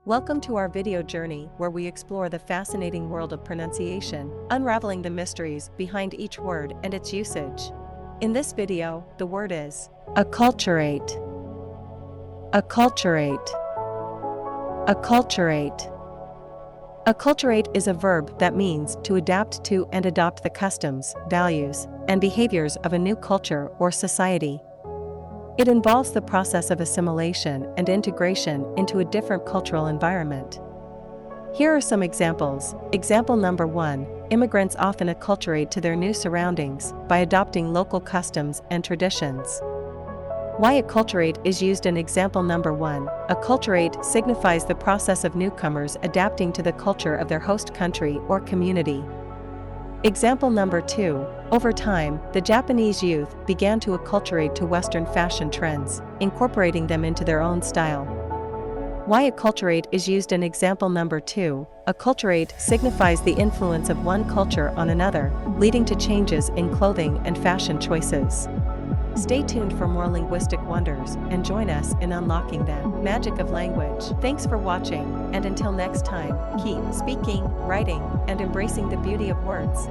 Welcome to our video journey where we explore the fascinating world of pronunciation, unraveling the mysteries behind each word and its usage. In this video, the word is acculturate. Acculturate. Acculturate. Acculturate is a verb that means to adapt to and adopt the customs, values, and behaviors of a new culture or society. It involves the process of assimilation and integration into a different cultural environment. Here are some examples. Example number 1. Immigrants often acculturate to their new surroundings by adopting local customs and traditions. Why acculturate is used in example number 1. Acculturate signifies the process of newcomers adapting to the culture of their host country or community. Example number 2. Over time, the Japanese youth began to acculturate to Western fashion trends, incorporating them into their own style. Why acculturate is used in example number 2. Acculturate signifies the influence of one culture on another, leading to changes in clothing and fashion choices. Stay tuned for more linguistic wonders and join us in unlocking the magic of language. Thanks for watching, and until next time, keep speaking, writing, and embracing the beauty of words.